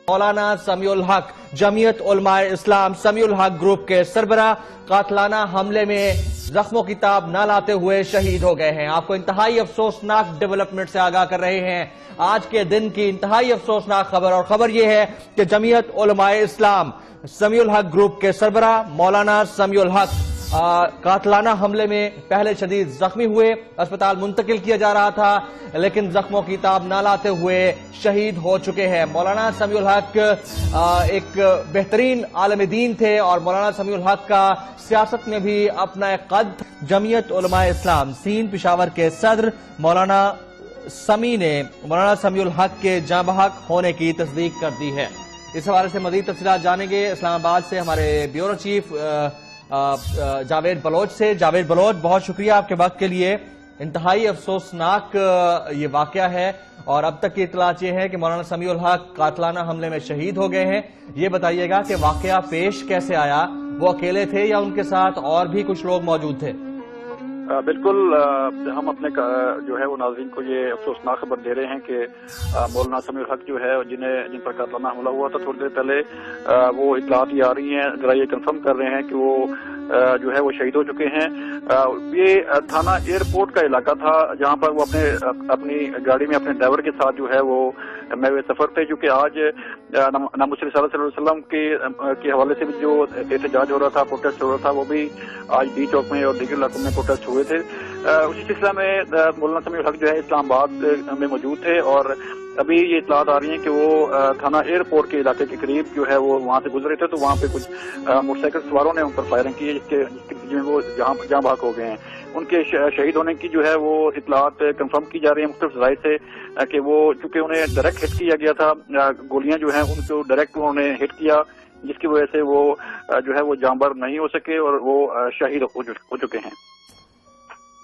मौलाना समीउल हक जमीयत उलमाए इस्लाम समीउल हक ग्रुप के सरबराह कातलाना हमले में जख्मों की ताब न लाते हुए शहीद हो गए हैं। आपको इंतहाई अफसोसनाक डेवलपमेंट से आगाह कर रहे हैं। आज के दिन की इंतहाई अफसोसनाक खबर, और खबर यह है कि जमीयत उलमाए इस्लाम समीउल हक ग्रुप के सरबराह मौलाना समीउल हक कातलाना हमले में पहले शदीद जख्मी हुए, अस्पताल मुंतकिल किया जा रहा था, लेकिन जख्मों की ताब न लाते हुए शहीद हो चुके हैं। मौलाना समीउल हक एक बेहतरीन आलिम दीन थे और मौलाना समीउल हक का सियासत में भी अपना एक कद। जमीयत उलमाए इस्लाम सीन पेशावर के सदर मौलाना समी ने मौलाना समीउल हक के जाँ बहक होने की तस्दीक कर दी है। इस हवाले से मजीद तफसीलात जानेंगे इस्लामाबाद से हमारे ब्यूरो चीफ जावेद बलोच से। जावेद बलोच, बहुत शुक्रिया आपके वक्त के लिए। इंतहाई अफसोसनाक ये वाकया है और अब तक की इतलात ये है कि मौलाना समीउल हक कातलाना हमले में शहीद हो गए हैं। ये बताइएगा कि वाकया पेश कैसे आया, वो अकेले थे या उनके साथ और भी कुछ लोग मौजूद थे? बिल्कुल, हम अपने जो है वो नाज़रीन को ये अफसोसनाक खबर दे रहे हैं कि मौलाना समीउल हक जो है जिन पर कातलाना हमला हुआ था थोड़ी देर पहले, वो इतलात ये आ रही हैं, जरा ये कंफर्म कर रहे हैं कि वो जो है वो शहीद हो चुके हैं। ये थाना एयरपोर्ट का इलाका था जहाँ पर वो अपनी गाड़ी में अपने ड्राइवर के साथ जो है वो महवे सफर थे, जो कि आज नामुश्री सल्लल्लाहु अलैहि वसल्लम के हवाले से भी जो एहतजाज हो रहा था, प्रोटेस्ट हो रहा था, वो भी आज डी चौक में और दीगर इलाकों में प्रोटेस्ट हुए थे। उसी सिलसिला में मौलाना समीउल हक जो है इस्लामाबाद में मौजूद थे और अभी ये इतलात आ रही है कि वो थाना एयरपोर्ट के इलाके के करीब जो है वो वहां से गुजरे थे, तो वहां पे कुछ मोटरसाइकिल सवारों ने उन पर फायरिंग की है, जिसमें वो जहां भाग हो गए हैं। उनके शहीद होने की जो है वो इतलात कंफर्म की जा रही है मुख्तलिफ ज़राए से कि वो चूंकि उन्हें डायरेक्ट हिट किया गया था, गोलियां जो हैं उनको डायरेक्ट उन्होंने हिट किया, जिसकी वजह से वो जो है वो जांबर नहीं हो सके और वो शहीद हो चुके हैं।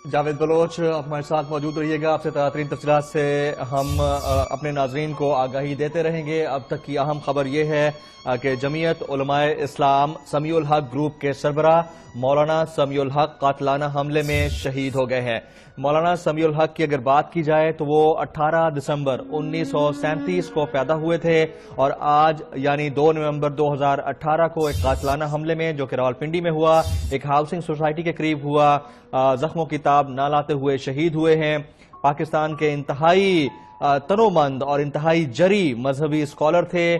जावेद बलोच हमारे साथ मौजूद रहिएगा। आपसे तरीन तफसीलात से हम अपने नाजरीन को आगाही देते रहेंगे। अब तक की अहम खबर यह है कि जमीयत उलमाए इस्लाम समीउल हक ग्रुप के सरबराह मौलाना समीउल हक कातलाना हमले में शहीद हो गए हैं। मौलाना समीउल हक की अगर बात की जाए तो वो 18 दिसंबर 1937 को पैदा हुए थे और आज यानी 2 नवंबर 2018 को एक कातलाना हमले में, जो कि रावलपिंडी में हुआ, एक हाउसिंग सोसाइटी के करीब हुआ, जख्मों की ताब न लाते हुए शहीद हुए हैं। पाकिस्तान के इंतहाई तनोमंद और इंतहाई जरी मजहबी स्कॉलर थे,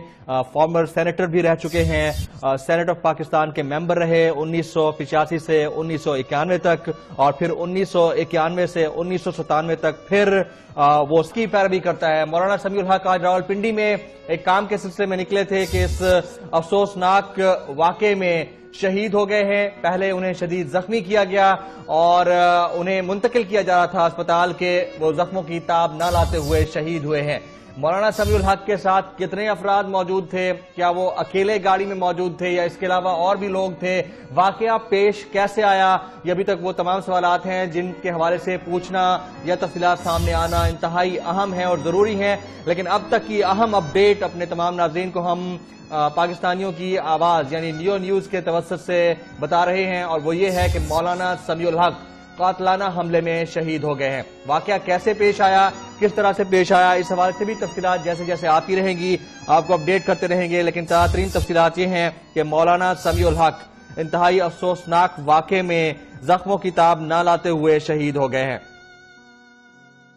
फॉर्मर सेनेटर भी रह चुके हैं, सेनेट ऑफ पाकिस्तान के मेंबर रहे 1985 से 1991 तक और फिर 1991 से 1997 तक फिर वो उसकी पैरवी करता है। मौलाना समीउल हक आज रावलपिंडी में एक काम के सिलसिले में निकले थे कि इस अफसोसनाक वाकये में शहीद हो गए हैं। पहले उन्हें शदीद जख्मी किया गया और उन्हें मुंतकिल किया जा रहा था अस्पताल के, वो जख्मों की ताब न लाते हुए शहीद हुए हैं। मौलाना समीउल हक के साथ कितने अफराद मौजूद थे? क्या वो अकेले गाड़ी में मौजूद थे या इसके अलावा और भी लोग थे? वाकया पेश कैसे आया? ये अभी तक वो तमाम सवालात हैं जिनके हवाले से पूछना या तफसीलात सामने आना इंतहाई अहम है और जरूरी है। लेकिन अब तक की अहम अपडेट अपने तमाम नाज़रीन को हम पाकिस्तानियों की आवाज यानी लियो न्यूज के तवस्सुत से बता रहे हैं, और वो ये है कि मौलाना समीउल हक कातलाना हमले में शहीद हो गए हैं। वाकया कैसे पेश आया, किस तरह से पेश आया, इस हवाले से भी तफसीलात जैसे जैसे आती रहेंगी आपको अपडेट करते रहेंगे। लेकिन ताज़ा तफसीलात ये हैं कि मौलाना समीउल हक इंतहाई अफसोसनाक वाकये में जख्मों की ताब न लाते हुए शहीद हो गए हैं।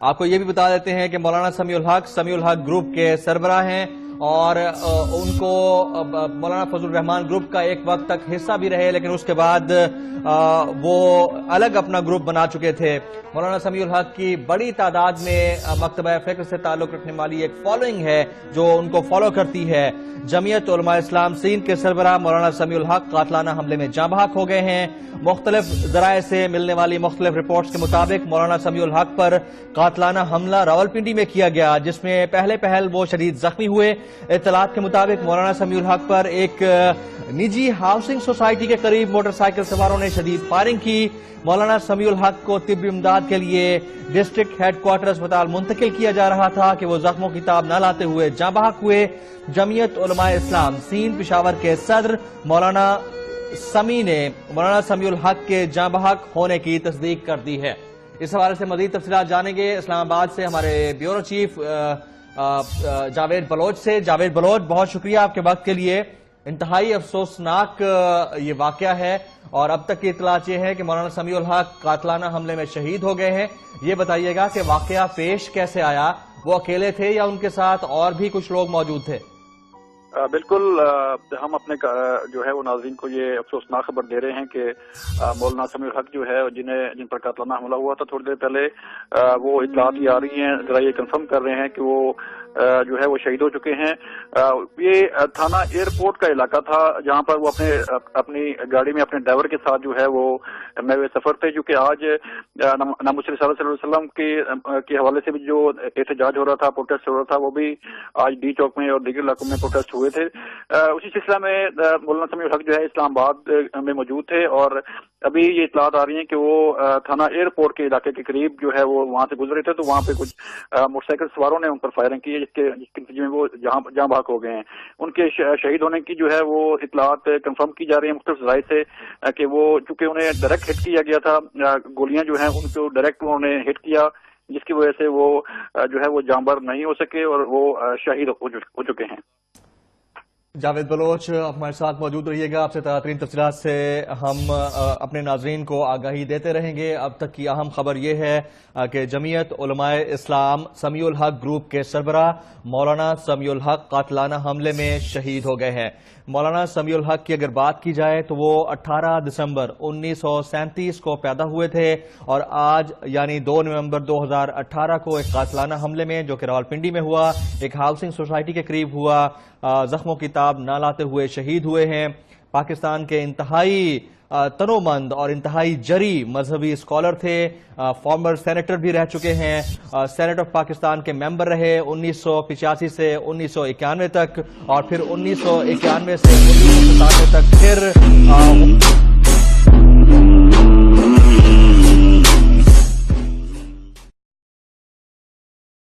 आपको ये भी बता देते हैं कि मौलाना समीउल हक ग्रुप के सरबराह हैं और उनको मौलाना फजल रहमान ग्रुप का एक वक्त तक हिस्सा भी रहे, लेकिन उसके बाद वो अलग अपना ग्रुप बना चुके थे। मौलाना समीउल हक की बड़ी तादाद में मकतबा फ़िक्र से ताल्लुक रखने वाली एक फॉलोइंग है जो उनको फॉलो करती है। जमीयत उलमाए इस्लाम सीन के सरबराह मौलाना समीउल हक कातलाना हमले में जाँ बहक हो गए हैं। मुख्तलिफ ज़राए से मिलने वाली मुख्तलिफ रिपोर्ट्स के मुताबिक मौलाना समीउल हक पर कातलाना हमला रावलपिंडी में किया गया, जिसमें पहल वो शदीद जख्मी हुए। इत्तलात के मुताबिक मौलाना समीउल हक पर एक निजी हाउसिंग सोसाइटी के करीब मोटरसाइकिल सवारों ने शदीद फायरिंग की। मौलाना समीउल हक को तिब्बी इमदाद के लिए डिस्ट्रिक्ट हेडक्वार्टर अस्पताल मुंतकिल किया जा रहा था कि वो जख्मों की ताब न लाते हुए जाँ बहक हुए। जमीयत उलमाए इस्लाम सीन पेशावर के सदर मौलाना समी ने मौलाना समीउल हक के जाँ बहक होने की तस्दीक कर दी है। इस हवाले से मजीद तफसीलात जानेंगे इस्लामाबाद से हमारे ब्यूरो चीफ जावेद बलोच से। जावेद बलोच, बहुत शुक्रिया आपके वक्त के लिए। इंतहाई अफसोसनाक ये वाकया है और अब तक की इतलात ये है कि मौलाना समीउल हक कातलाना हमले में शहीद हो गए हैं। ये बताइएगा कि वाकया पेश कैसे आया, वो अकेले थे या उनके साथ और भी कुछ लोग मौजूद थे? बिल्कुल, हम अपने जो है वो नाज़रीन को ये अफसोसनाक खबर दे रहे हैं कि मौलाना समीउल हक जो है जिन पर कातलाना हमला हुआ था थोड़ी देर पहले, वो इतलात ये आ रही हैं, जरा ये कंफर्म कर रहे हैं कि वो जो है वो शहीद हो चुके हैं। ये थाना एयरपोर्ट का इलाका था जहां पर वो अपनी गाड़ी में अपने ड्राइवर के साथ जो है वो मेरे सफर थे, क्योंकि आज नामुस सल्लल्लाहु अलैहि वसल्लम के हवाले से भी जो एहतजाज हो रहा था, प्रोटेस्ट हो रहा था, वो भी आज डी चौक में और दीगर इलाकों में प्रोटेस्ट हुए थे। उसी सिलसिला में मौलाना समीउल हक जो है इस्लामाबाद में मौजूद थे और अभी ये इतलात आ रही है कि वो थाना एयरपोर्ट के इलाके के करीब जो है वो वहां से गुजरे थे, तो वहां पे कुछ मोटरसाइकिल सवारों ने उन पर फायरिंग की, जिसके नतीजे में वो जहां भाग हो गए हैं। उनके शहीद होने की जो है वो इतलात कंफर्म की जा रही है मुख्तलिफ ज़राए से कि वो चूंकि उन्हें डायरेक्ट हिट किया गया था, गोलियां जो हैं उनको डायरेक्ट उन्होंने हिट किया, जिसकी वजह से वो जो है वो जांबार नहीं हो सके और वो शहीद हो चुके हैं। जावेद बलोच हमारे साथ मौजूद रहिएगा। आपसे तरीन तफसीलात से हम अपने नाजरीन को आगाही देते रहेंगे। अब तक की अहम खबर यह है कि जमीयत उलमाए इस्लाम समीउल हक ग्रुप के सरबराह मौलाना समीउल हक कातलाना हमले में शहीद हो गए हैं। मौलाना समीउल हक की अगर बात की जाए तो वो 18 दिसंबर 1937 को पैदा हुए थे और आज यानी 2 नवंबर 2018 को एक कातलाना हमले में जो कि रावलपिंडी में हुआ, एक हाउसिंग सोसाइटी के करीब हुआ, जख्मों की ताब न लाते हुए शहीद हुए हैं। पाकिस्तान के इंतहाई तनोमंद और इंतहाई जरी मजहबी स्कॉलर थे, फॉर्मर सेनेटर भी रह चुके हैं, सेनेट ऑफ पाकिस्तान के मेंबर रहे 1985 से 1991 तक और फिर 1991 से 1997 तक फिर